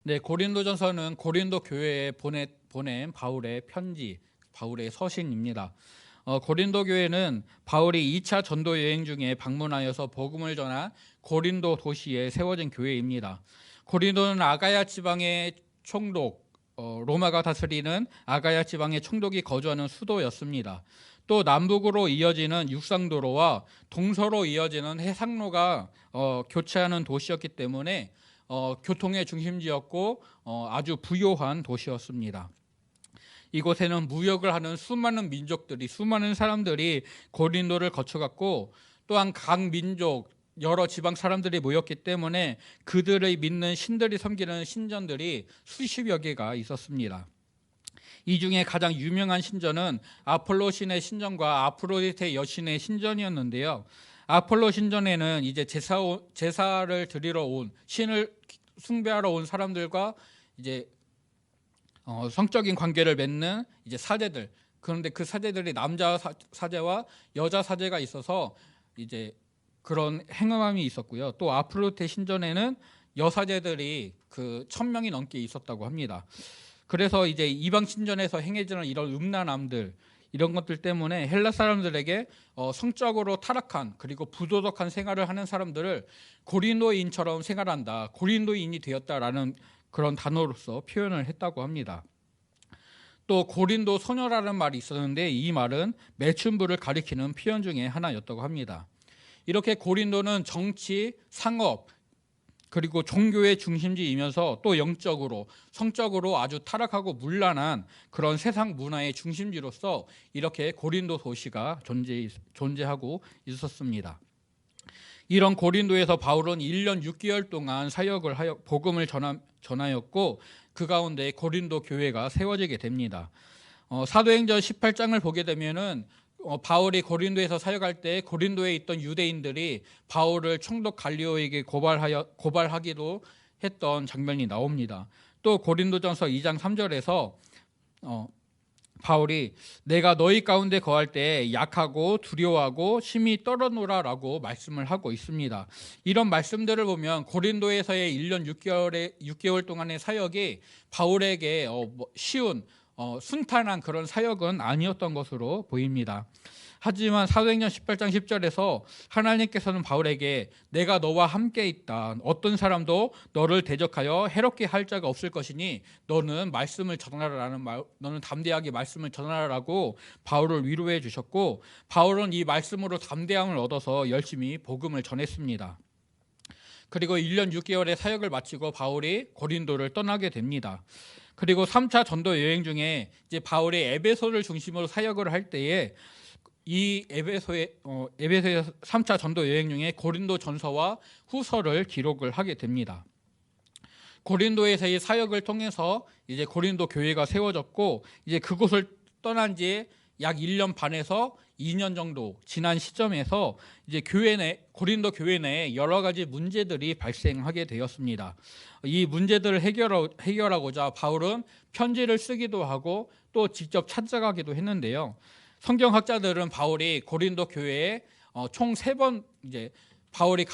네, 고린도전서는 고린도 교회에 보낸 바울의 편지, 바울의 서신입니다. 고린도 교회는 바울이 2차 전도 여행 중에 방문하여서 복음을 전한 고린도 도시에 세워진 교회입니다. 고린도는 아가야 지방의 총독, 로마가 다스리는 아가야 지방의 총독이 거주하는 수도였습니다. 또 남북으로 이어지는 육상도로와 동서로 이어지는 해상로가 교차하는 도시였기 때문에 교통의 중심지였고 아주 부요한 도시였습니다. 이곳에는 무역을 하는 수많은 민족들이, 수많은 사람들이 고린도를 거쳐갔고, 또한 각 민족 여러 지방 사람들이 모였기 때문에 그들의 믿는 신들이 섬기는 신전들이 수십여 개가 있었습니다. 이 중에 가장 유명한 신전은 아폴로 신의 신전과 아프로디테 여신의 신전이었는데요. 아폴로 신전에는 이제 제사를 드리러 온, 신을 숭배하러 온 사람들과 이제 성적인 관계를 맺는 이제 사제들, 그런데 그 사제들이 남자 사제와 여자 사제가 있어서 이제 그런 행음함이 있었고요. 또 아프로테 신전에는 여사제들이 그 1,000명이 넘게 있었다고 합니다. 그래서 이제 이방 신전에서 행해지는 이런 음란함들, 이런 것들 때문에 헬라 사람들에게 성적으로 타락한, 그리고 부도덕한 생활을 하는 사람들을 고린도인처럼 생활한다, 고린도인이 되었다라는 그런 단어로서 표현을 했다고 합니다. 또 고린도 소녀라는 말이 있었는데, 이 말은 매춘부를 가리키는 표현 중에 하나였다고 합니다. 이렇게 고린도는 정치, 상업, 그리고 종교의 중심지이면서 또 영적으로, 성적으로 아주 타락하고 문란한 그런 세상 문화의 중심지로서 이렇게 고린도 도시가 존재하고 있었습니다. 이런 고린도에서 바울은 1년 6개월 동안 사역을 하여 복음을 전하였고, 그 가운데 고린도 교회가 세워지게 됩니다. 사도행전 18장을 보게 되면은 바울이 고린도에서 사역할 때 고린도에 있던 유대인들이 바울을 총독 갈리오에게 고발하기도 했던 장면이 나옵니다. 또 고린도전서 2장 3절에서 바울이 내가 너희 가운데 거할 때 약하고 두려워하고 심히 떨어노라라고 말씀을 하고 있습니다. 이런 말씀들을 보면 고린도에서의 1년 6개월 동안의 사역이 바울에게 쉬운 순탄한 그런 사역은 아니었던 것으로 보입니다. 하지만 사도행전 18장 10절에서 하나님께서는 바울에게 내가 너와 함께 있다, 어떤 사람도 너를 대적하여 해롭게 할 자가 없을 것이니 너는 말씀을 전하라라는 너는 담대하게 말씀을 전하라라고 바울을 위로해 주셨고, 바울은 이 말씀으로 담대함을 얻어서 열심히 복음을 전했습니다. 그리고 1년 6개월의 사역을 마치고 바울이 고린도를 떠나게 됩니다. 그리고 3차 전도 여행 중에 이제 바울이 에베소를 중심으로 사역을 할 때에 이 에베소의 3차 전도 여행 중에 고린도 전서와 후서를 기록을 하게 됩니다. 고린도에서의 사역을 통해서 이제 고린도 교회가 세워졌고, 이제 그곳을 떠난 지 약 1년 반에서 2년 정도 지난 시점에서 이제 고린도 교회 내에 여러 가지 문제들이 발생하게 되었습니다. 이 문제들을 해결하고자 바울은 편지를 쓰기도 하고 또 직접 찾아가기도 했는데요. 성경학자들은 바울이 고린도 교회에 총 3번 이제 바울이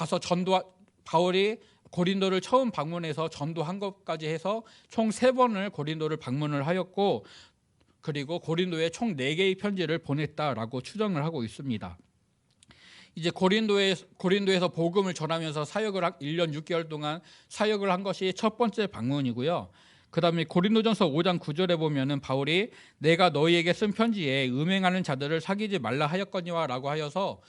고린도를 처음 방문해서 전도한 것까지 해서 총 3번을 고린도를 방문을 하였고, 그리고 고린도에 총 4개의 편지를 보냈다라고 추정을 하고 있습니다. 이제 고린도에서 복음을 전하면서 1년 6개월 동안 사역을 한 것이 첫 번째 방문이고요. 그 다음에 고린도전서 5장 9절에 보면은 바울이 내가 너희에게 쓴 편지에 음행하는 자들을 사귀지 말라 하였거니와 라고 하여서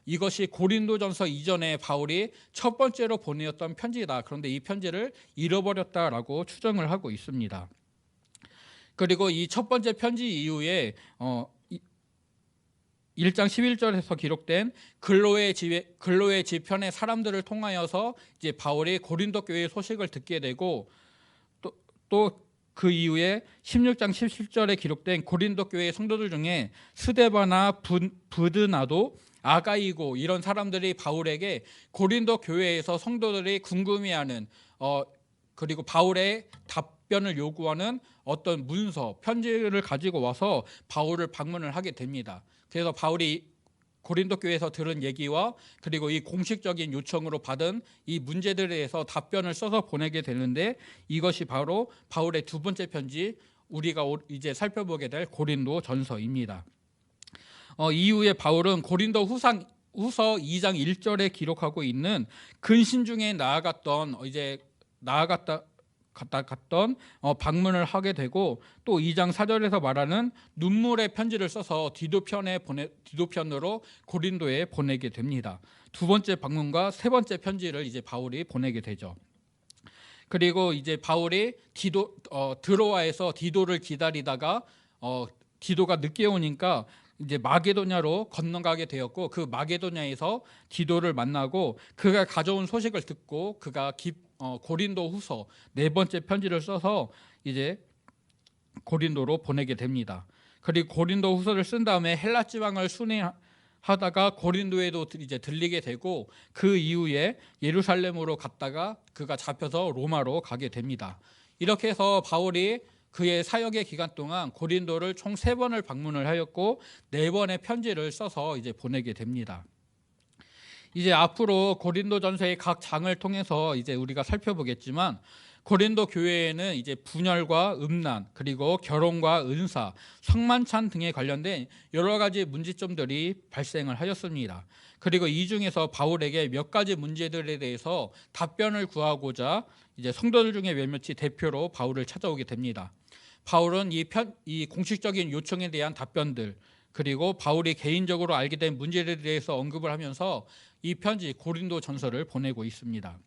이것이 고린도전서 이전에 바울이 첫 번째로 보내었던 편지다, 그런데 이 편지를 잃어버렸다라고 추정을 하고 있습니다. 그리고 이 첫 번째 편지 이후에 1장 11절에서 기록된 근로의 지편의 사람들을 통하여서 이제 바울이 고린도 교회의 소식을 듣게 되고, 또 그 이후에 16장 17절에 기록된 고린도 교회의 성도들 중에 스데바나 부드나도, 아가이고 이런 사람들이 바울에게 고린도 교회에서 성도들이 궁금해하는 그리고 바울의 답변을 요구하는 어떤 문서, 편지를 가지고 와서 바울을 방문을 하게 됩니다. 그래서 바울이 고린도 교회에서 들은 얘기와 그리고 이 공식적인 요청으로 받은 이 문제들에 대해서 답변을 써서 보내게 되는데, 이것이 바로 바울의 두 번째 편지, 우리가 이제 살펴보게 될 고린도 전서입니다. 이후에 바울은 고린도 후서 2장 1절에 기록하고 있는 근신 중에 나아갔던 방문을 하게 되고, 또 2장 4절에서 말하는 눈물의 편지를 써서 디도편으로 고린도에 보내게 됩니다. 두 번째 방문과 세 번째 편지를 이제 바울이 보내게 되죠. 그리고 이제 바울이 드로아에서 디도를 기다리다가 디도가 늦게 오니까 이제 마게도냐로 건너가게 되었고, 그 마게도냐에서 디도를 만나고 그가 가져온 소식을 듣고 그가 고린도 후서 네 번째 편지를 써서 이제 고린도로 보내게 됩니다. 그리고 고린도 후서를 쓴 다음에 헬라 지방을 순회하다가 고린도에도 이제 들리게 되고, 그 이후에 예루살렘으로 갔다가 그가 잡혀서 로마로 가게 됩니다. 이렇게 해서 바울이 그의 사역의 기간 동안 고린도를 총 3번을 방문을 하였고 4번의 편지를 써서 이제 보내게 됩니다. 이제 앞으로 고린도전서의 각 장을 통해서 이제 우리가 살펴보겠지만, 고린도 교회에는 이제 분열과 음란, 그리고 결혼과 은사, 성만찬 등에 관련된 여러 가지 문제점들이 발생을 하였습니다. 그리고 이 중에서 바울에게 몇 가지 문제들에 대해서 답변을 구하고자 이제 성도들 중에 몇몇이 대표로 바울을 찾아오게 됩니다. 바울은 이 공식적인 요청에 대한 답변들, 그리고 바울이 개인적으로 알게 된 문제들에 대해서 언급을 하면서 이 편지 고린도 전서를 보내고 있습니다.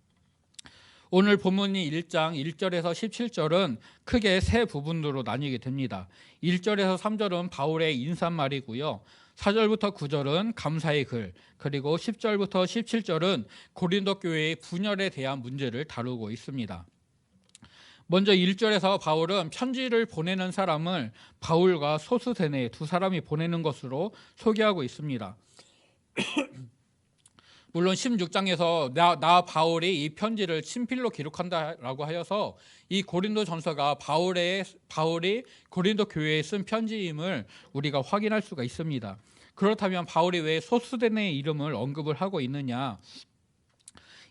오늘 본문이 1장 1절에서 17절은 크게 세 부분으로 나뉘게 됩니다. 1절에서 3절은 바울의 인사말이고요. 4절부터 9절은 감사의 글, 그리고 10절부터 17절은 고린도 교회의 분열에 대한 문제를 다루고 있습니다. 먼저 1절에서 바울은 편지를 보내는 사람을 바울과 소스데네 두 사람이 보내는 것으로 소개하고 있습니다. 물론 16장에서 나 바울이 이 편지를 친필로 기록한다라고 하여서 이 고린도 전서가 바울이 고린도 교회에 쓴 편지임을 우리가 확인할 수가 있습니다. 그렇다면 바울이 왜 소스데네의 이름을 언급을 하고 있느냐?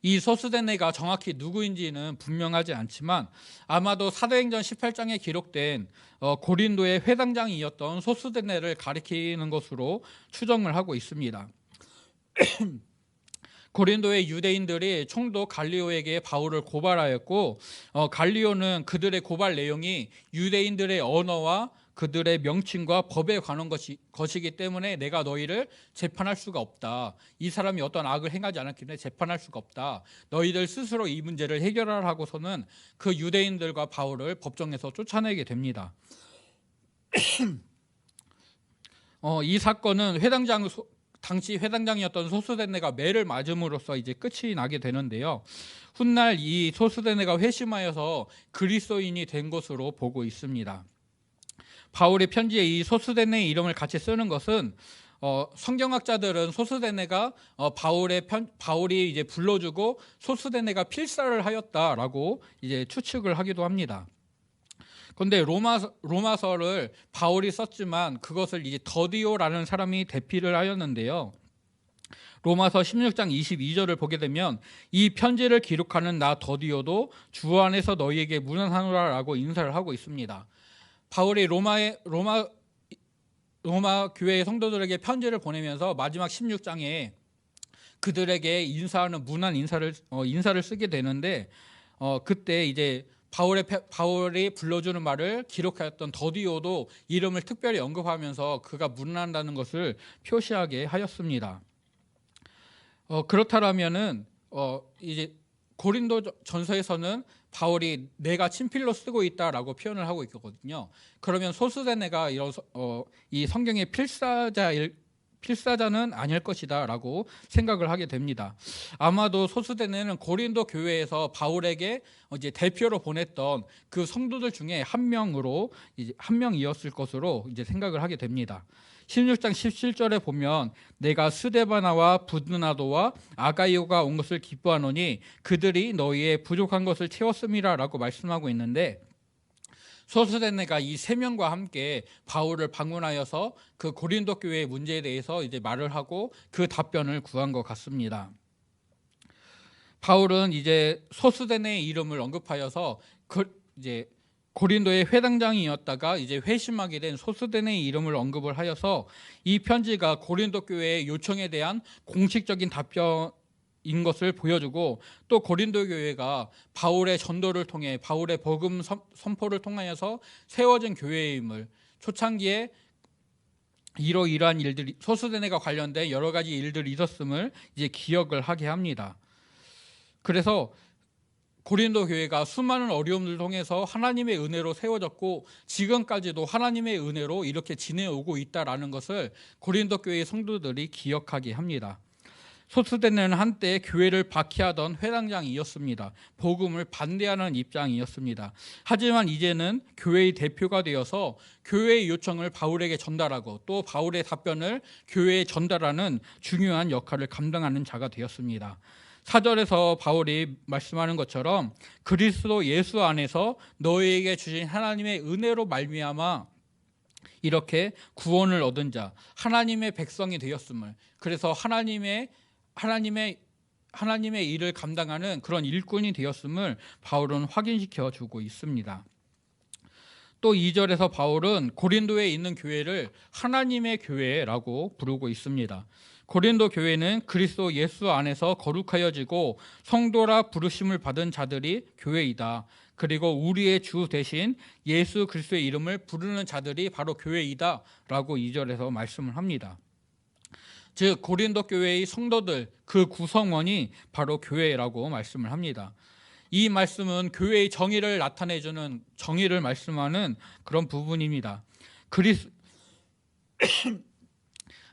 이 소스데네가 정확히 누구인지는 분명하지 않지만 아마도 사도행전 18장에 기록된 고린도의 회당장이었던 소스데네를 가리키는 것으로 추정을 하고 있습니다. 고린도의 유대인들이 총독 갈리오에게 바울을 고발하였고, 갈리오는 그들의 고발 내용이 유대인들의 언어와 그들의 명칭과 법에 관한 것이기 때문에 내가 너희를 재판할 수가 없다. 이 사람이 어떤 악을 행하지 않았기 때문에 재판할 수가 없다. 너희들 스스로 이 문제를 해결하라 하고서는 그 유대인들과 바울을 법정에서 쫓아내게 됩니다. 이 사건은 당시 회당장이었던 소스데네가 매를 맞음으로써 이제 끝이 나게 되는데요. 훗날 이 소스데네가 회심하여서 그리스도인이 된 것으로 보고 있습니다. 바울의 편지에 이 소스데네의 이름을 같이 쓰는 것은 성경학자들은 소스데네가 바울이 이제 불러주고 소스데네가 필사를 하였다라고 이제 추측을 하기도 합니다. 그런데 로마서를 바울이 썼지만 그것을 이제 더디오라는 사람이 대피를 하였는데요. 로마서 16장 22절을 보게 되면 이 편지를 기록하는 나 더디오도 주 안에서 너희에게 문안하노라라고 인사를 하고 있습니다. 바울이 로마 교회의 성도들에게 편지를 보내면서 마지막 16장에 그들에게 인사하는 문안 인사를 쓰게 되는데, 그때 이제 바울이 불러주는 말을 기록하였던 더디오도 이름을 특별히 언급하면서 그가 문안한다는 것을 표시하게 하였습니다. 그렇다면은 이제 고린도 전서에서는 바울이 내가 친필로 쓰고 있다라고 표현을 하고 있거든요. 그러면 소스데네가 이 성경의 필사자는 아닐 것이다라고 생각을 하게 됩니다. 아마도 소스데네는 고린도 교회에서 바울에게 이제 대표로 보냈던 그 성도들 중에 한 명이었을 것으로 이제 생각을 하게 됩니다. 16장 17절에 보면 내가 스데바나와 부드나도와 아가이오가 온 것을 기뻐하노니 그들이 너희의 부족한 것을 채웠음이라 라고 말씀하고 있는데, 소스데네가 이 세 명과 함께 바울을 방문하여서 그 고린도 교회의 문제에 대해서 이제 말을 하고 그 답변을 구한 것 같습니다. 바울은 이제 소스데네의 이름을 언급하여서 이제 고린도의 회당장이었다가 이제 회심하게 된 소스데네의 이름을 언급을 하여서 이 편지가 고린도 교회의 요청에 대한 공식적인 답변인 것을 보여주고, 또 고린도 교회가 바울의 전도를 통해 바울의 복음 선포를 통하여서 세워진 교회임을, 초창기에 이러이러한 일들이 소스데네가 관련된 여러 가지 일들이 있었음을 이제 기억을 하게 합니다. 그래서 고린도 교회가 수많은 어려움을 통해서 하나님의 은혜로 세워졌고 지금까지도 하나님의 은혜로 이렇게 지내오고 있다라는 것을 고린도 교회의 성도들이 기억하게 합니다. 소스데네는 한때 교회를 박해하던 회당장이었습니다. 복음을 반대하는 입장이었습니다. 하지만 이제는 교회의 대표가 되어서 교회의 요청을 바울에게 전달하고 또 바울의 답변을 교회에 전달하는 중요한 역할을 감당하는 자가 되었습니다. 4절에서 바울이 말씀하는 것처럼 그리스도 예수 안에서 너희에게 주신 하나님의 은혜로 말미암아 이렇게 구원을 얻은 자, 하나님의 백성이 되었음을, 그래서 하나님의 일을 감당하는 그런 일꾼이 되었음을 바울은 확인시켜 주고 있습니다. 또 2절에서 바울은 고린도에 있는 교회를 하나님의 교회라고 부르고 있습니다. 고린도 교회는 그리스도 예수 안에서 거룩하여지고 성도라 부르심을 받은 자들이 교회이다. 그리고 우리의 주 대신 예수 그리스도의 이름을 부르는 자들이 바로 교회이다 라고 2절에서 말씀을 합니다. 즉 고린도 교회의 성도들, 그 구성원이 바로 교회라고 말씀을 합니다. 이 말씀은 교회의 정의를 나타내주는, 정의를 말씀하는 그런 부분입니다.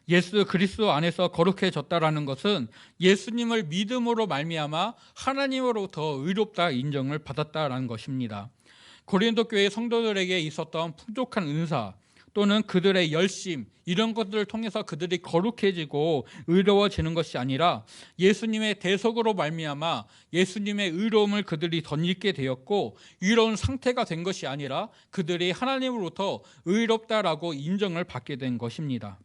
예수 그리스도 안에서 거룩해졌다라는 것은 예수님을 믿음으로 말미암아 하나님으로부터 의롭다 인정을 받았다라는 것입니다. 고린도 교회 성도들에게 있었던 풍족한 은사 또는 그들의 열심, 이런 것들을 통해서 그들이 거룩해지고 의로워지는 것이 아니라 예수님의 대속으로 말미암아 예수님의 의로움을 그들이 덧입게 되었고, 의로운 상태가 된 것이 아니라 그들이 하나님으로부터 의롭다라고 인정을 받게 된 것입니다.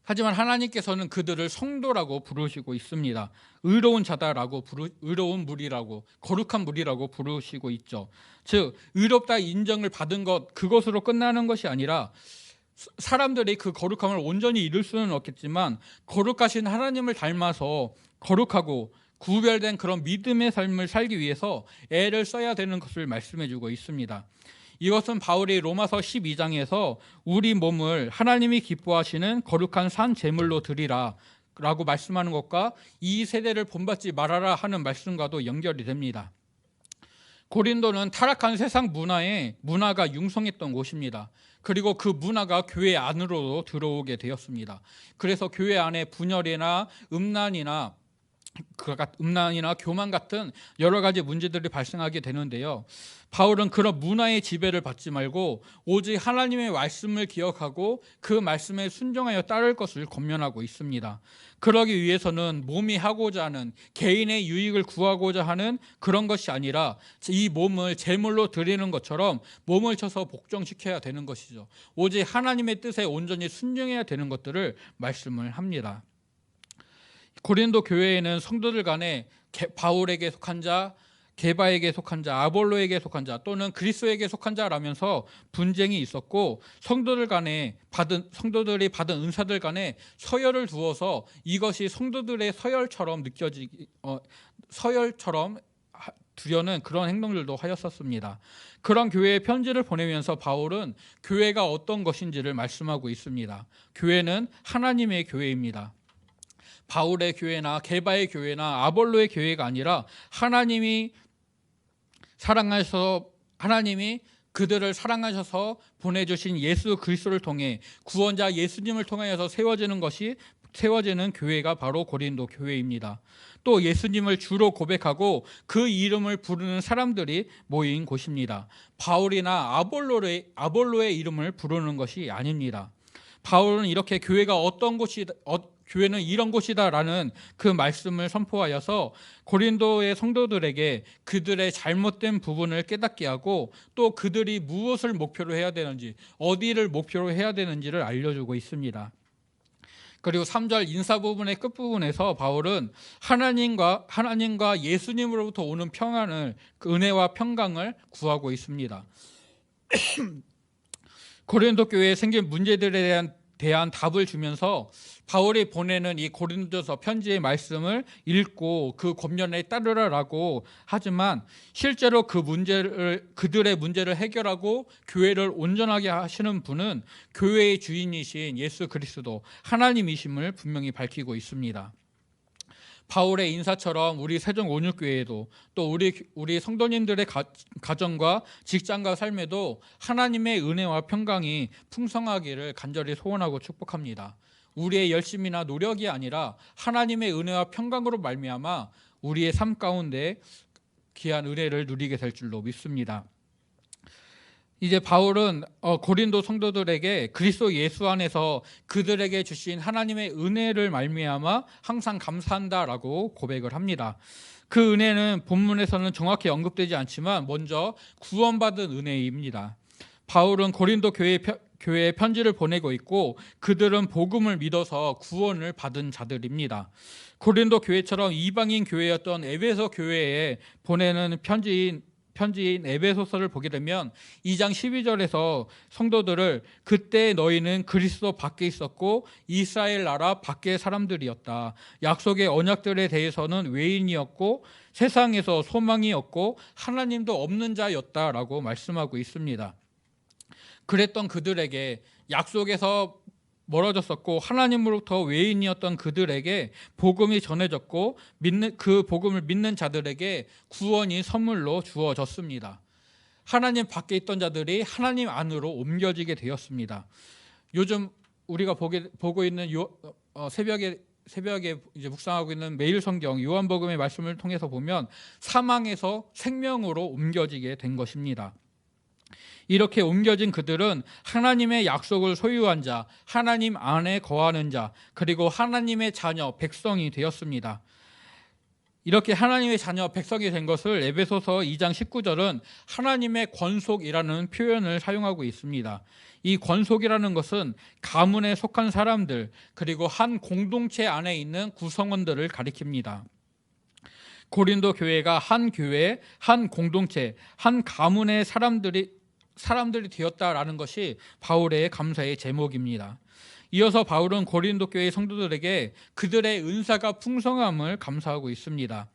하지만 하나님께서는 그들을 성도라고 부르시고 있습니다. 의로운 자다라고 의로운 무리라고, 거룩한 무리라고 부르시고 있죠. 즉 의롭다 인정을 받은 것, 그것으로 끝나는 것이 아니라 사람들이 그 거룩함을 온전히 이룰 수는 없겠지만 거룩하신 하나님을 닮아서 거룩하고 구별된 그런 믿음의 삶을 살기 위해서 애를 써야 되는 것을 말씀해주고 있습니다. 이것은 바울이 로마서 12장에서 우리 몸을 하나님이 기뻐하시는 거룩한 산 제물로 드리라 라고 말씀하는 것과 이 세대를 본받지 말아라 하는 말씀과도 연결이 됩니다. 고린도는 타락한 세상 문화가 융성했던 곳입니다. 그리고 그 문화가 교회 안으로 들어오게 되었습니다. 그래서 교회 안에 분열이나 음란이나 교만 같은 여러 가지 문제들이 발생하게 되는데요. 바울은 그런 문화의 지배를 받지 말고 오직 하나님의 말씀을 기억하고 그 말씀에 순종하여 따를 것을 권면하고 있습니다. 그러기 위해서는 몸이 하고자 하는, 개인의 유익을 구하고자 하는 그런 것이 아니라 이 몸을 제물로 드리는 것처럼 몸을 쳐서 복종시켜야 되는 것이죠. 오직 하나님의 뜻에 온전히 순종해야 되는 것들을 말씀을 합니다. 고린도 교회에는 성도들 간에 바울에게 속한 자, 게바에게 속한 자, 아볼로에게 속한 자 또는 그리스도에게 속한 자라면서 분쟁이 있었고, 성도들이 받은 은사들 간에 서열을 두어서 이것이 성도들의 서열처럼 두려는 그런 행동들도 하였었습니다. 그런 교회에 편지를 보내면서 바울은 교회가 어떤 것인지를 말씀하고 있습니다. 교회는 하나님의 교회입니다. 바울의 교회나 게바의 교회나 아볼로의 교회가 아니라 하나님이 그들을 사랑하셔서 보내주신 예수 그리스도를 통해 구원자 예수님을 통하여서 세워지는 교회가 바로 고린도 교회입니다. 또 예수님을 주로 고백하고 그 이름을 부르는 사람들이 모인 곳입니다. 바울이나 아볼로의 이름을 부르는 것이 아닙니다. 바울은 이렇게 교회가 교회는 이런 곳이다라는 그 말씀을 선포하여서 고린도의 성도들에게 그들의 잘못된 부분을 깨닫게 하고 또 그들이 무엇을 목표로 해야 되는지, 어디를 목표로 해야 되는지를 알려주고 있습니다. 그리고 3절 인사 부분의 끝부분에서 바울은 하나님과 예수님으로부터 오는 평안을, 그 은혜와 평강을 구하고 있습니다. 고린도 교회에 생긴 문제들에 대한 답을 주면서 바울이 보내는 이 고린도서 편지의 말씀을 읽고 그 권면에 따르라라고 하지만 실제로 그들의 문제를 해결하고 교회를 온전하게 하시는 분은 교회의 주인이신 예수 그리스도 하나님이심을 분명히 밝히고 있습니다. 바울의 인사처럼 우리 세종 온유교회에도 또 우리 성도님들의 가정과 직장과 삶에도 하나님의 은혜와 평강이 풍성하기를 간절히 소원하고 축복합니다. 우리의 열심이나 노력이 아니라 하나님의 은혜와 평강으로 말미암아 우리의 삶 가운데 귀한 은혜를 누리게 될 줄로 믿습니다. 이제 바울은 고린도 성도들에게 그리스도 예수 안에서 그들에게 주신 하나님의 은혜를 말미암아 항상 감사한다라고 고백을 합니다. 그 은혜는 본문에서는 정확히 언급되지 않지만 먼저 구원받은 은혜입니다. 바울은 고린도 교회에 편지를 보내고 있고 그들은 복음을 믿어서 구원을 받은 자들입니다. 고린도 교회처럼 이방인 교회였던 에베소 교회에 보내는 편지인 에베소서를 보게 되면 2장 12절에서 성도들을 그때 너희는 그리스도 밖에 있었고 이스라엘 나라 밖의 사람들이었다. 약속의 언약들에 대해서는 외인이었고 세상에서 소망이 없고 하나님도 없는 자였다라고 말씀하고 있습니다. 그랬던 그들에게 약속에서 멀어졌었고 하나님으로부터 외인이었던 그들에게 복음이 전해졌고 그 복음을 믿는 자들에게 구원이 선물로 주어졌습니다. 하나님 밖에 있던 자들이 하나님 안으로 옮겨지게 되었습니다. 요즘 우리가 보고 있는 새벽에 이제 묵상하고 있는 매일 성경 요한복음의 말씀을 통해서 보면 사망에서 생명으로 옮겨지게 된 것입니다. 이렇게 옮겨진 그들은 하나님의 약속을 소유한 자, 하나님 안에 거하는 자, 그리고 하나님의 자녀, 백성이 되었습니다. 이렇게 하나님의 자녀, 백성이 된 것을 에베소서 2장 19절은 하나님의 권속이라는 표현을 사용하고 있습니다. 이 권속이라는 것은 가문에 속한 사람들, 그리고 한 공동체 안에 있는 구성원들을 가리킵니다. 고린도 교회가 한 교회, 한 공동체, 한 가문의 사람들이 되었다라는 것이 바울의 감사의 제목입니다. 이어서 바울은 고린도 교회 성도들에게 그들의 은사가 풍성함을 감사하고 있습니다.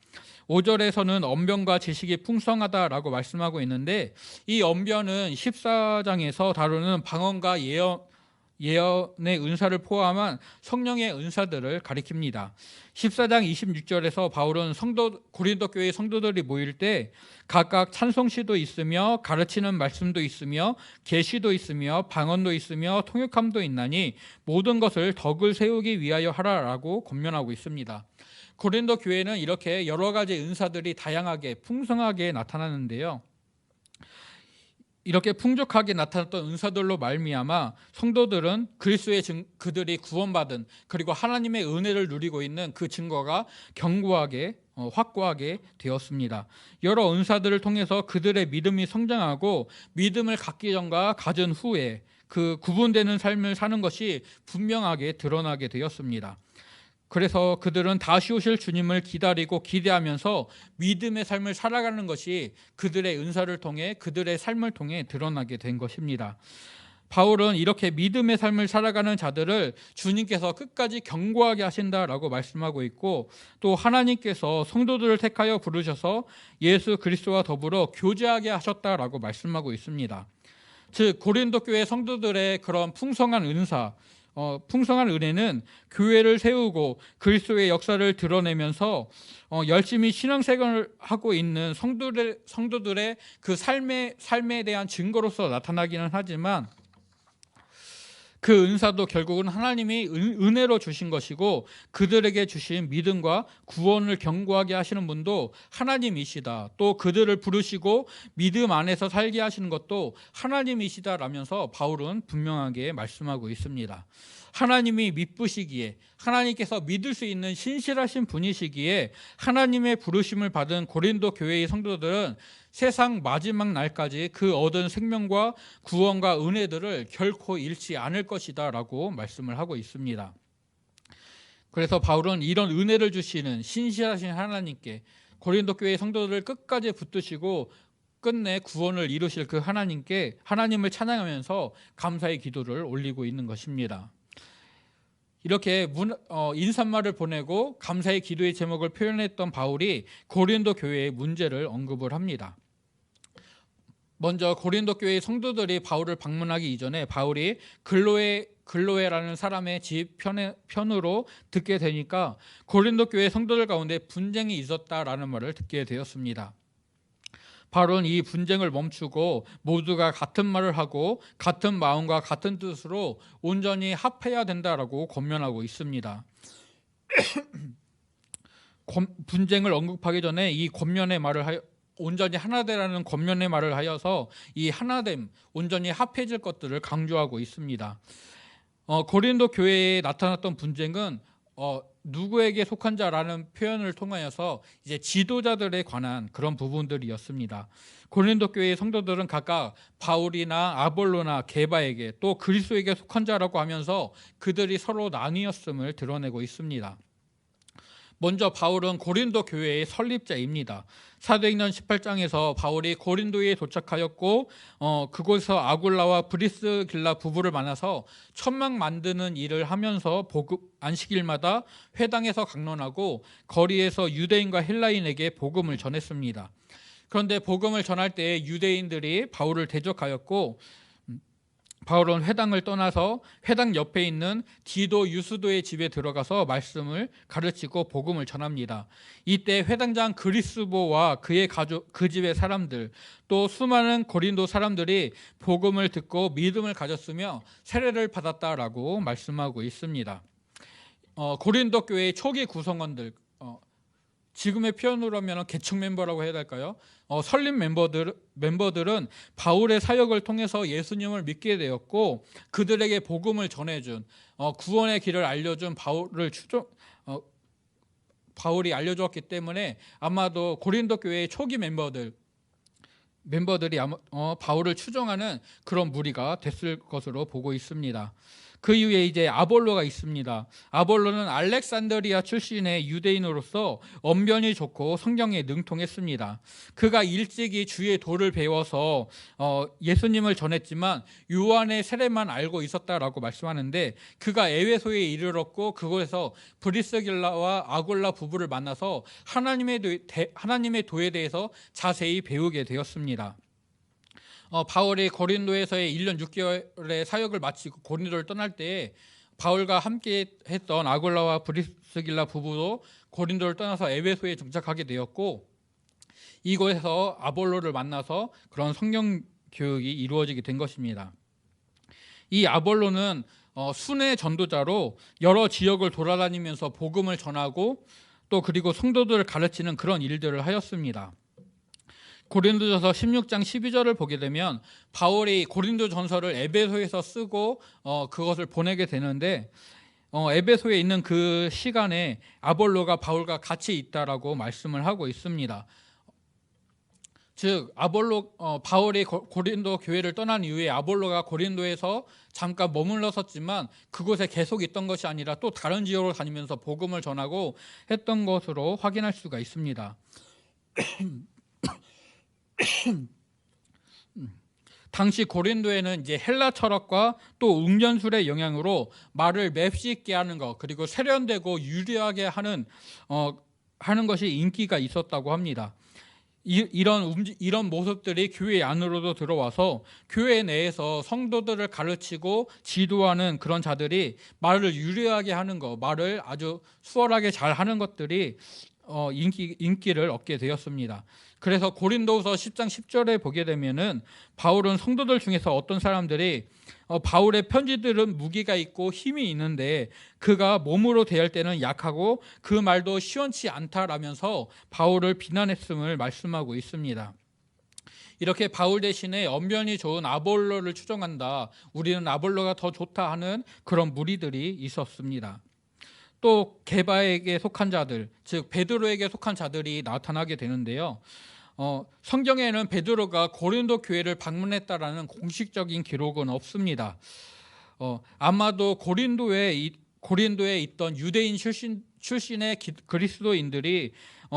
5절에서는 언변과 지식이 풍성하다라고 말씀하고 있는데 이 언변은 14장에서 다루는 방언과 예언의 은사를 포함한 성령의 은사들을 가리킵니다. 14장 26절에서 바울은 고린도 교회 성도들이 모일 때 각각 찬송시도 있으며 가르치는 말씀도 있으며 계시도 있으며 방언도 있으며 통역함도 있나니 모든 것을 덕을 세우기 위하여 하라라고 권면하고 있습니다. 고린도 교회는 이렇게 여러 가지 은사들이 다양하게 풍성하게 나타나는데요. 이렇게 풍족하게 나타났던 은사들로 말미암아 성도들은 그리스도의 그들이 구원받은 그리고 하나님의 은혜를 누리고 있는 그 증거가 견고하게 확고하게 되었습니다. 여러 은사들을 통해서 그들의 믿음이 성장하고 믿음을 갖기 전과 가진 후에 그 구분되는 삶을 사는 것이 분명하게 드러나게 되었습니다. 그래서 그들은 다시 오실 주님을 기다리고 기대하면서 믿음의 삶을 살아가는 것이 그들의 은사를 통해 그들의 삶을 통해 드러나게 된 것입니다. 바울은 이렇게 믿음의 삶을 살아가는 자들을 주님께서 끝까지 견고하게 하신다라고 말씀하고 있고 또 하나님께서 성도들을 택하여 부르셔서 예수 그리스도와 더불어 교제하게 하셨다라고 말씀하고 있습니다. 즉 고린도 교회 성도들의 그런 풍성한 은사 풍성한 은혜는 교회를 세우고 그리스도의 역사를 드러내면서 열심히 신앙생활을 하고 있는 성도들의 그 삶에 대한 증거로서 나타나기는 하지만 그 은사도 결국은 하나님이 은혜로 주신 것이고 그들에게 주신 믿음과 구원을 경고하게 하시는 분도 하나님이시다. 또 그들을 부르시고 믿음 안에서 살게 하시는 것도 하나님이시다라면서 바울은 분명하게 말씀하고 있습니다. 하나님이 믿으시기에, 하나님께서 믿을 수 있는 신실하신 분이시기에 하나님의 부르심을 받은 고린도 교회의 성도들은 세상 마지막 날까지 그 얻은 생명과 구원과 은혜들을 결코 잃지 않을 것이다 라고 말씀을 하고 있습니다. 그래서 바울은 이런 은혜를 주시는 신실하신 하나님께, 고린도 교회의 성도들을 끝까지 붙드시고 끝내 구원을 이루실 그 하나님께 하나님을 찬양하면서 감사의 기도를 올리고 있는 것입니다. 이렇게 인사말을 보내고 감사의 기도의 제목을 표현했던 바울이 고린도 교회의 문제를 언급을 합니다. 먼저 고린도 교회의 성도들이 바울을 방문하기 이전에 바울이 글로에라는 사람의 집 편으로 듣게 되니까 고린도 교회 성도들 가운데 분쟁이 있었다라는 말을 듣게 되었습니다. 바울은 이 분쟁을 멈추고 모두가 같은 말을 하고 같은 마음과 같은 뜻으로 온전히 합해야 된다라고 권면하고 있습니다. 분쟁을 언급하기 전에 이 권면의 말을 온전히 하나되라는 권면의 말을 하여서 이 하나됨, 온전히 합해질 것들을 강조하고 있습니다. 고린도 교회에 나타났던 분쟁은 누구에게 속한 자라는 표현을 통하여서 이제 지도자들에 관한 그런 부분들이었습니다. 고린도 교회의 성도들은 각각 바울이나 아볼로나 게바에게 또 그리스도에게 속한 자라고 하면서 그들이 서로 나뉘었음을 드러내고 있습니다. 먼저 바울은 고린도 교회의 설립자입니다. 사도행전 18장에서 바울이 고린도에 도착하였고 그곳에서 아굴라와 브리스길라 부부를 만나서 천막 만드는 일을 하면서 안식일마다 회당에서 강론하고 거리에서 유대인과 헬라인에게 복음을 전했습니다. 그런데 복음을 전할 때 유대인들이 바울을 대적하였고 바울은 회당을 떠나서 회당 옆에 있는 디도 유스도의 집에 들어가서 말씀을 가르치고 복음을 전합니다. 이때 회당장 그리스보와 그의 가족, 그 집의 사람들, 또 수많은 고린도 사람들이 복음을 듣고 믿음을 가졌으며 세례를 받았다라고 말씀하고 있습니다. 고린도 교회의 초기 구성원들, 지금의 표현으로 하면 개척 멤버라고 해야 될까요? 설립 멤버들은 바울의 사역을 통해서 예수님을 믿게 되었고 그들에게 복음을 전해준 구원의 길을 알려준 바울이 알려주었기 때문에 아마도 고린도 교회의 초기 멤버들이 바울을 추종하는 그런 무리가 됐을 것으로 보고 있습니다. 그 이후에 이제 아볼로가 있습니다. 아볼로는 알렉산드리아 출신의 유대인으로서 언변이 좋고 성경에 능통했습니다. 그가 일찍이 주의 도를 배워서 예수님을 전했지만 요한의 세례만 알고 있었다라고 말씀하는데 그가 에베소에 이르렀고 그곳에서 브리스길라와 아굴라 부부를 만나서 하나님의 도에 대해서 자세히 배우게 되었습니다. 바울이 고린도에서의 1년 6개월의 사역을 마치고 고린도를 떠날 때 바울과 함께 했던 아굴라와 브리스길라 부부도 고린도를 떠나서 에베소에 정착하게 되었고 이곳에서 아볼로를 만나서 그런 성경 교육이 이루어지게 된 것입니다. 이 아볼로는 순회 전도자로 여러 지역을 돌아다니면서 복음을 전하고 또 그리고 성도들을 가르치는 그런 일들을 하였습니다. 고린도전서 16장 12절을 보게 되면 바울이 고린도전서를 에베소에서 쓰고 그것을 보내게 되는데 에베소에 있는 그 시간에 아볼로가 바울과 같이 있다라고 말씀을 하고 있습니다. 즉 바울이 고린도 교회를 떠난 이후에 아볼로가 고린도에서 잠깐 머물렀었지만 그곳에 계속 있던 것이 아니라 또 다른 지역으로 다니면서 복음을 전하고 했던 것으로 확인할 수가 있습니다. 당시 고린도에는 이제 헬라 철학과 또 웅변술의 영향으로 말을 맵시 있게 하는 것 그리고 세련되고 유려하게 하는 것이 인기가 있었다고 합니다. 이런 모습들이 교회 안으로도 들어와서 교회 내에서 성도들을 가르치고 지도하는 그런 자들이 말을 유려하게 하는 것, 말을 아주 수월하게 잘 하는 것들이 인기를 얻게 되었습니다. 그래서 고린도후서 10장 10절에 보게 되면은 바울은 성도들 중에서 어떤 사람들이 바울의 편지들은 무기가 있고 힘이 있는데 그가 몸으로 대할 때는 약하고 그 말도 시원치 않다라면서 바울을 비난했음을 말씀하고 있습니다. 이렇게 바울 대신에 언변이 좋은 아볼로를 추종한다, 우리는 아볼로가 더 좋다 하는 그런 무리들이 있었습니다. 또 게바에게 속한 자들, 즉 베드로에게 속한 자들이 나타나게 되는데요. 성경에는 베드로가 고린도 교회를 방문했다라는 공식적인 기록은 없습니다. 아마도 고린도에 있던 유대인 출신의 그리스도인들이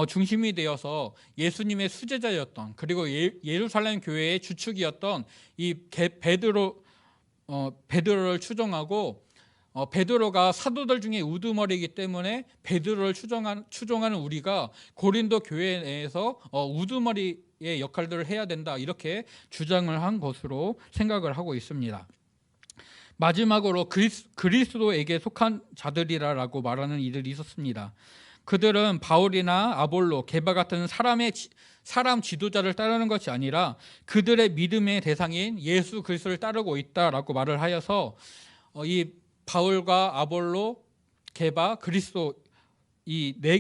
중심이 되어서 예수님의 수제자였던, 그리고 예루살렘 교회의 주축이었던 이 베드로를 추종하고, 베드로가 사도들 중에 우두머리이기 때문에 베드로를 추종하는 우리가 고린도 교회 내에서 우두머리의 역할들을 해야 된다, 이렇게 주장을 한 것으로 생각을 하고 있습니다. 마지막으로 그리스도에게 속한 자들이라고 말하는 이들이 있었습니다. 그들은 바울이나 아볼로, 게바 같은 사람 지도자를 따르는 것이 아니라 그들의 믿음의 대상인 예수 그리스도를 따르고 있다라고 말을 하여서 이 바울과 아볼로, 게바, 그리스도 이 네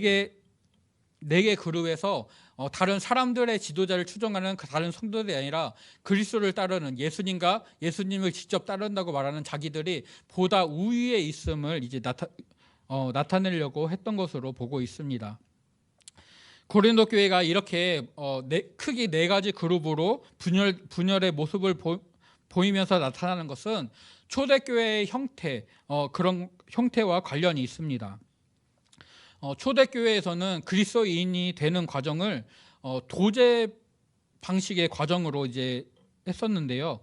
개 그룹에서 다른 사람들의 지도자를 추종하는 다른 성도들이 아니라 그리스도를 따르는, 예수님을 직접 따른다고 말하는 자기들이 보다 우위에 있음을 이제 나타내려고 했던 것으로 보고 있습니다. 고린도 교회가 이렇게 크게 네 가지 그룹으로 분열의 모습을 보이면서 나타나는 것은 초대교회의 그런 형태와 관련이 있습니다. 초대교회에서는 그리스도인이 되는 과정을 도제 방식의 과정으로 이제 했었는데요.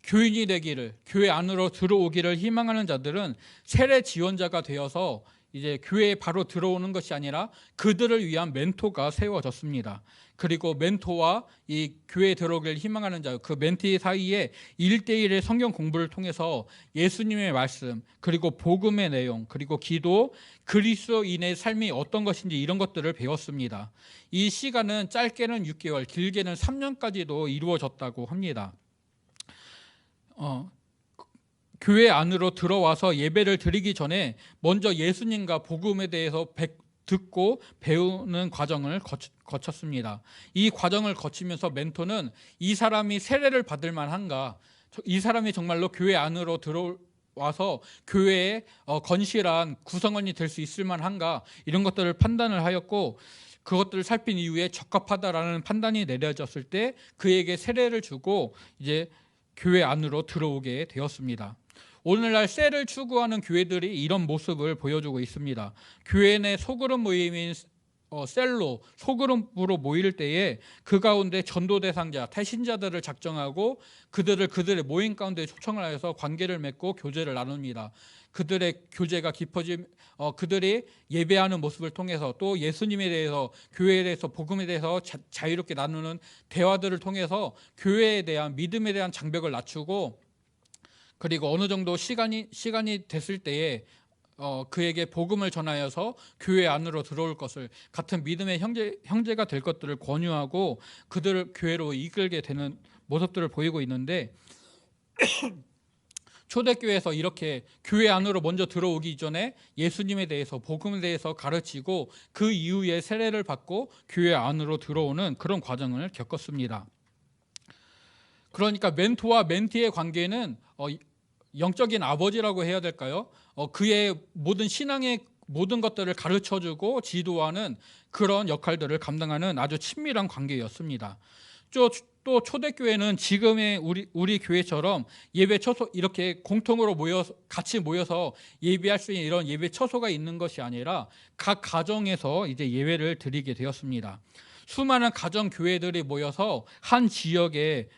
교인이 되기를, 교회 안으로 들어오기를 희망하는 자들은 세례 지원자가 되어서 이제 교회에 바로 들어오는 것이 아니라 그들을 위한 멘토가 세워졌습니다. 그리고 멘토와 이 교회에 들어오기를 희망하는 자, 그 멘티 사이에 1대1의 성경 공부를 통해서 예수님의 말씀, 그리고 복음의 내용, 그리고 기도, 그리스도인의 삶이 어떤 것인지 이런 것들을 배웠습니다. 이 시간은 짧게는 6개월, 길게는 3년까지도 이루어졌다고 합니다. 교회 안으로 들어와서 예배를 드리기 전에 먼저 예수님과 복음에 대해서 듣고 배우는 과정을 거쳤습니다. 이 과정을 거치면서 멘토는 이 사람이 세례를 받을 만한가, 이 사람이 정말로 교회 안으로 들어와서 교회의 건실한 구성원이 될 수 있을 만한가, 이런 것들을 판단을 하였고, 그것들을 살핀 이후에 적합하다라는 판단이 내려졌을 때 그에게 세례를 주고 이제 교회 안으로 들어오게 되었습니다. 오늘날 셀을 추구하는 교회들이 이런 모습을 보여주고 있습니다. 교회 내 소그룹 모임인 셀로, 소그룹으로 모일 때에 그 가운데 전도 대상자, 태신자들을 작정하고 그들의 모임 가운데 초청을 하여서 관계를 맺고 교제를 나눕니다. 그들의 교제가 그들이 예배하는 모습을 통해서, 또 예수님에 대해서, 교회에 대해서, 복음에 대해서 자유롭게 나누는 대화들을 통해서 교회에 대한, 믿음에 대한 장벽을 낮추고, 그리고 어느 정도 시간이 됐을 때에 그에게 복음을 전하여서 교회 안으로 들어올 것을, 같은 믿음의 형제가 될 것들을 권유하고 그들을 교회로 이끌게 되는 모습들을 보이고 있는데, 초대교회에서 이렇게 교회 안으로 먼저 들어오기 전에 예수님에 대해서, 복음에 대해서 가르치고 그 이후에 세례를 받고 교회 안으로 들어오는 그런 과정을 겪었습니다. 그러니까 멘토와 멘티의 관계는 영적인 아버지라고 해야 될까요? 그의 모든 신앙의 모든 것들을 가르쳐주고 지도하는 그런 역할들을 감당하는 아주 친밀한 관계였습니다. 또 초대교회는 지금의 우리 교회처럼 예배 처소, 이렇게 공통으로 같이 모여서 예배할 수 있는 이런 예배 처소가 있는 것이 아니라 각 가정에서 이제 예배를 드리게 되었습니다. 수많은 가정 교회들이 모여서 한 지역의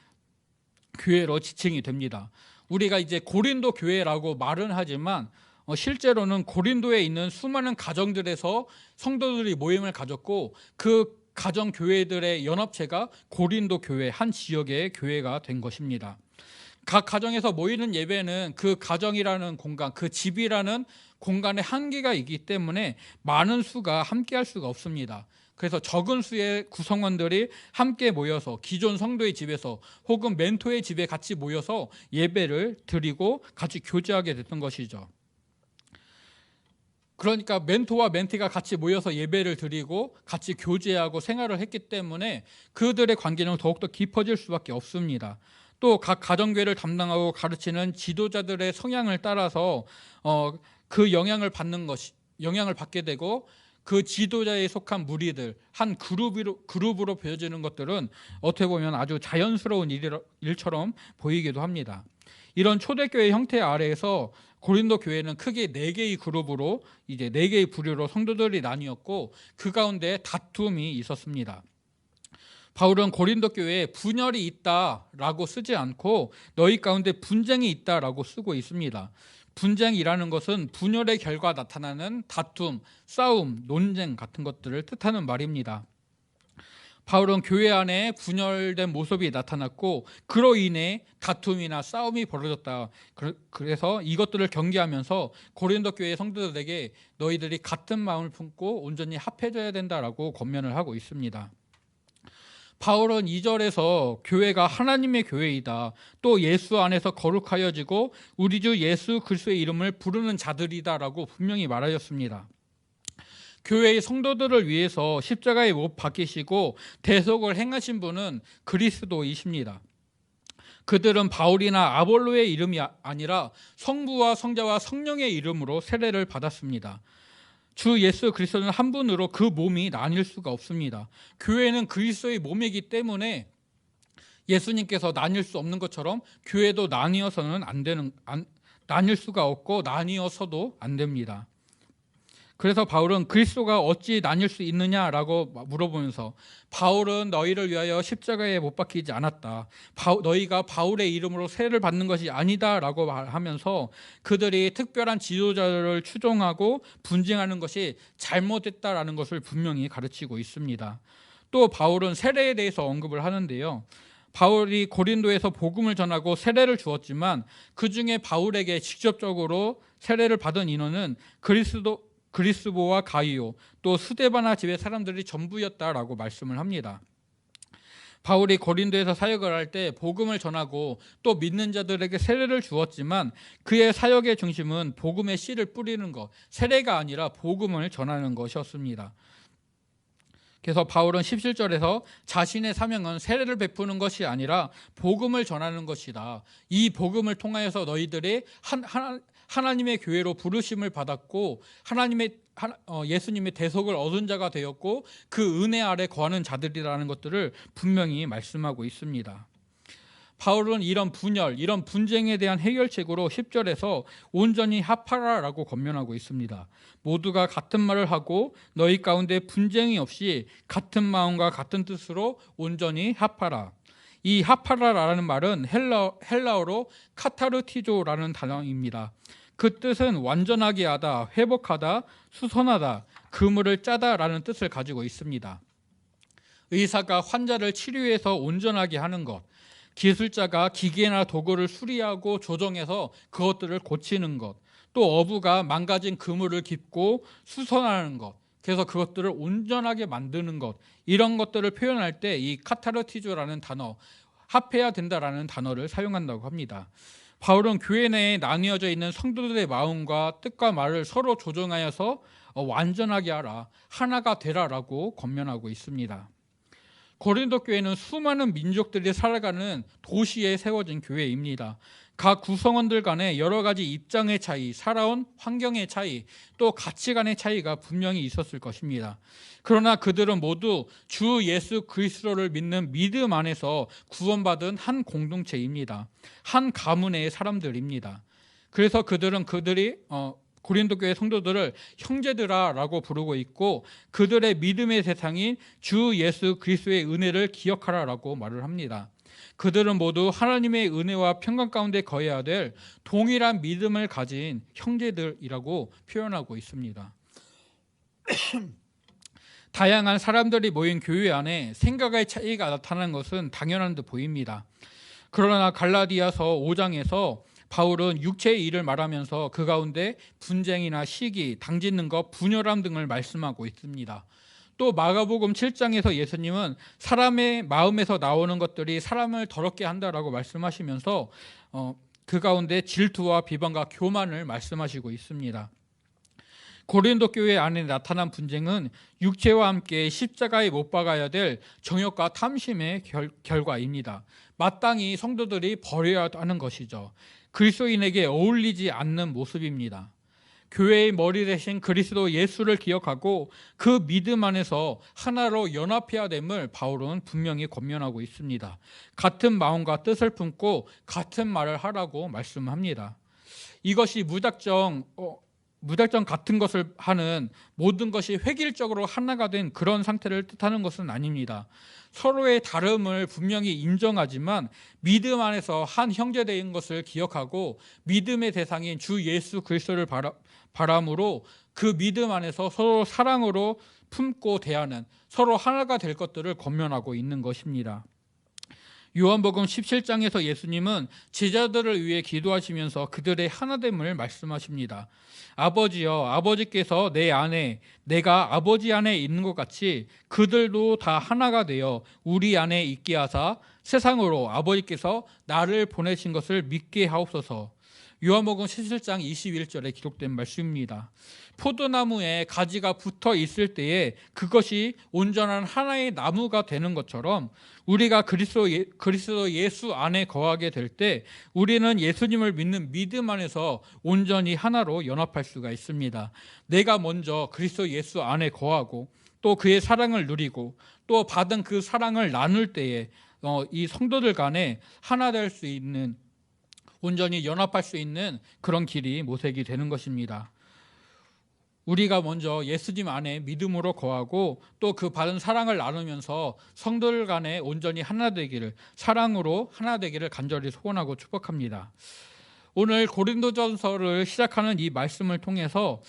교회로 지칭이 됩니다. 우리가 이제 고린도 교회라고 말은 하지만 실제로는 고린도에 있는 수많은 가정들에서 성도들이 모임을 가졌고, 그 가정 교회들의 연합체가 고린도 교회, 한 지역의 교회가 된 것입니다. 각 가정에서 모이는 예배는 그 가정이라는 공간, 그 집이라는 공간의 한계가 있기 때문에 많은 수가 함께할 수가 없습니다. 그래서 적은 수의 구성원들이 함께 모여서 기존 성도의 집에서 혹은 멘토의 집에 같이 모여서 예배를 드리고 같이 교제하게 됐던 것이죠. 그러니까 멘토와 멘티가 같이 모여서 예배를 드리고 같이 교제하고 생활을 했기 때문에 그들의 관계는 더욱더 깊어질 수밖에 없습니다. 또 각 가정교회를 담당하고 가르치는 지도자들의 성향을 따라서 그 영향을 받게 되고 그 지도자에 속한 무리들 한 그룹으로 보여지는 것들은 어떻게 보면 아주 자연스러운 일처럼 보이기도 합니다. 이런 초대교회 형태 아래에서 고린도 교회는 크게 4개의 그룹으로 이제 4개의 부류로 성도들이 나뉘었고 그 가운데 다툼이 있었습니다. 바울은 고린도 교회에 분열이 있다라고 쓰지 않고 너희 가운데 분쟁이 있다라고 쓰고 있습니다. 분쟁이라는 것은 분열의 결과 나타나는 다툼, 싸움, 논쟁 같은 것들을 뜻하는 말입니다. 바울은 교회 안에 분열된 모습이 나타났고 그로 인해 다툼이나 싸움이 벌어졌다. 그래서 이것들을 경계하면서 고린도 교회 성도들에게 너희들이 같은 마음을 품고 온전히 합해져야 된다라고 권면을 하고 있습니다. 바울은 2절에서 교회가 하나님의 교회이다. 또 예수 안에서 거룩하여지고 우리 주 예수 그리스도의 이름을 부르는 자들이다라고 분명히 말하였습니다. 교회의 성도들을 위해서 십자가에 못 박히시고 대속을 행하신 분은 그리스도이십니다. 그들은 바울이나 아볼로의 이름이 아니라 성부와 성자와 성령의 이름으로 세례를 받았습니다. 주 예수 그리스도는 한 분으로 그 몸이 나뉠 수가 없습니다. 교회는 그리스도의 몸이기 때문에 예수님께서 나뉠 수 없는 것처럼 교회도 나뉘어서는 나뉠 수가 없고 나뉘어서도 안 됩니다. 그래서 바울은 그리스도가 어찌 나뉠 수 있느냐라고 물어보면서 바울은 너희를 위하여 십자가에 못 박히지 않았다. 너희가 바울의 이름으로 세례를 받는 것이 아니다라고 말하면서 그들이 특별한 지도자를 추종하고 분쟁하는 것이 잘못됐다라는 것을 분명히 가르치고 있습니다. 또 바울은 세례에 대해서 언급을 하는데요. 바울이 고린도에서 복음을 전하고 세례를 주었지만 그 중에 바울에게 직접적으로 세례를 받은 인원은 그리스보와 가이오 또 스데바나 집의 사람들이 전부였다라고 말씀을 합니다. 바울이 고린도에서 사역을 할 때 복음을 전하고 또 믿는 자들에게 세례를 주었지만 그의 사역의 중심은 복음의 씨를 뿌리는 것, 세례가 아니라 복음을 전하는 것이었습니다. 그래서 바울은 17절에서 자신의 사명은 세례를 베푸는 것이 아니라 복음을 전하는 것이다. 이 복음을 통하여서 너희들이 하나님의 교회로 부르심을 받았고 예수님의 대속을 얻은 자가 되었고 그 은혜 아래 거하는 자들이라는 것들을 분명히 말씀하고 있습니다. 바울은 이런 분열, 이런 분쟁에 대한 해결책으로 10절에서 온전히 합하라라고 권면하고 있습니다. 모두가 같은 말을 하고 너희 가운데 분쟁이 없이 같은 마음과 같은 뜻으로 온전히 합하라. 이 합하라라는 말은 헬라어로 카타르티조라는 단어입니다. 그 뜻은 완전하게 하다, 회복하다, 수선하다, 그물을 짜다라는 뜻을 가지고 있습니다. 의사가 환자를 치료해서 온전하게 하는 것, 기술자가 기계나 도구를 수리하고 조정해서 그것들을 고치는 것, 또 어부가 망가진 그물을 깁고 수선하는 것, 그래서 그것들을 온전하게 만드는 것, 이런 것들을 표현할 때 이 카타르티조라는 단어, 합해야 된다라는 단어를 사용한다고 합니다. 바울은 교회 내에 나뉘어져 있는 성도들의 마음과 뜻과 말을 서로 조정하여서 완전하게 하라, 하나가 되라라고 권면하고 있습니다. 고린도 교회는 수많은 민족들이 살아가는 도시에 세워진 교회입니다. 각 구성원들 간에 여러 가지 입장의 차이, 살아온 환경의 차이, 또 가치관의 차이가 분명히 있었을 것입니다. 그러나 그들은 모두 주 예수 그리스도를 믿는 믿음 안에서 구원받은 한 공동체입니다. 한 가문의 사람들입니다. 그래서 그들이 고린도 교회 성도들을 형제들아라고 부르고 있고 그들의 믿음의 대상인 주 예수 그리스도의 은혜를 기억하라라고 말을 합니다. 그들은 모두 하나님의 은혜와 평강 가운데 거해야 될 동일한 믿음을 가진 형제들이라고 표현하고 있습니다. 다양한 사람들이 모인 교회 안에 생각의 차이가 나타나는 것은 당연한 듯 보입니다. 그러나 갈라디아서 5장에서 바울은 육체의 일을 말하면서 그 가운데 분쟁이나 시기, 당짓는 것, 분열함 등을 말씀하고 있습니다. 또 마가복음 7장에서 예수님은 사람의 마음에서 나오는 것들이 사람을 더럽게 한다라고 말씀하시면서 그 가운데 질투와 비방과 교만을 말씀하시고 있습니다. 고린도 교회 안에 나타난 분쟁은 육체와 함께 십자가에 못 박아야 될 정욕과 탐심의 결과입니다. 마땅히 성도들이 버려야 하는 것이죠. 그리스도인에게 어울리지 않는 모습입니다. 교회의 머리 대신 그리스도 예수를 기억하고 그 믿음 안에서 하나로 연합해야 됨을 바울은 분명히 권면하고 있습니다. 같은 마음과 뜻을 품고 같은 말을 하라고 말씀합니다. 이것이 무작정 같은 것을 하는 모든 것이 획일적으로 하나가 된 그런 상태를 뜻하는 것은 아닙니다. 서로의 다름을 분명히 인정하지만 믿음 안에서 한 형제된 것을 기억하고 믿음의 대상인 주 예수 그리스도를 바람으로 그 믿음 안에서 서로 사랑으로 품고 대하는, 서로 하나가 될 것들을 권면하고 있는 것입니다. 요한복음 17장에서 예수님은 제자들을 위해 기도하시면서 그들의 하나됨을 말씀하십니다. 아버지여, 아버지께서 내 안에, 내가 아버지 안에 있는 것 같이 그들도 다 하나가 되어 우리 안에 있게 하사 세상으로 아버지께서 나를 보내신 것을 믿게 하옵소서. 요한복음 17장 21절에 기록된 말씀입니다. 포도나무에 가지가 붙어 있을 때에 그것이 온전한 하나의 나무가 되는 것처럼 우리가 그리스도 예수 안에 거하게 될 때 우리는 예수님을 믿는 믿음 안에서 온전히 하나로 연합할 수가 있습니다. 내가 먼저 그리스도 예수 안에 거하고 또 그의 사랑을 누리고 또 받은 그 사랑을 나눌 때에 이 성도들 간에 하나 될 수 있는, 온전히 연합할 수 있는 그런 길이 모색이 되는 것입니다. 우리가 먼저 예수님 안에 믿음으로 거하고 또 그 받은 사랑을 나누면서 성도들 간에 온전히 하나 되기를, 사랑으로 하나 되기를 간절히 소원하고 축복합니다. 오늘 고린도전서를 시작하는 이 말씀을 통해서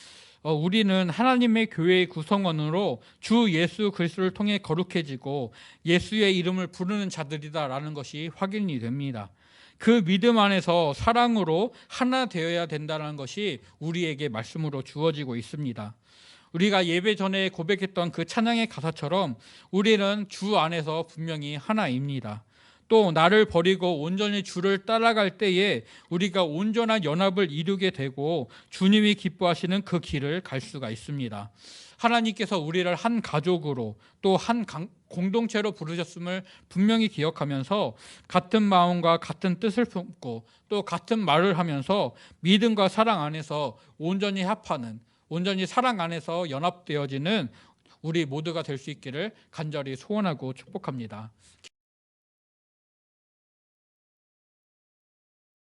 우리는 하나님의 교회의 구성원으로 주 예수 그리스도를 통해 거룩해지고 예수의 이름을 부르는 자들이다라는 것이 확인이 됩니다. 그 믿음 안에서 사랑으로 하나 되어야 된다는 것이 우리에게 말씀으로 주어지고 있습니다. 우리가 예배 전에 고백했던 그 찬양의 가사처럼 우리는 주 안에서 분명히 하나입니다. 또 나를 버리고 온전히 주를 따라갈 때에 우리가 온전한 연합을 이루게 되고 주님이 기뻐하시는 그 길을 갈 수가 있습니다. 하나님께서 우리를 한 가족으로 또 한 공동체로 부르셨음을 분명히 기억하면서 같은 마음과 같은 뜻을 품고 또 같은 말을 하면서 믿음과 사랑 안에서 온전히 합하는, 온전히 사랑 안에서 연합되어지는 우리 모두가 될 수 있기를 간절히 소원하고 축복합니다.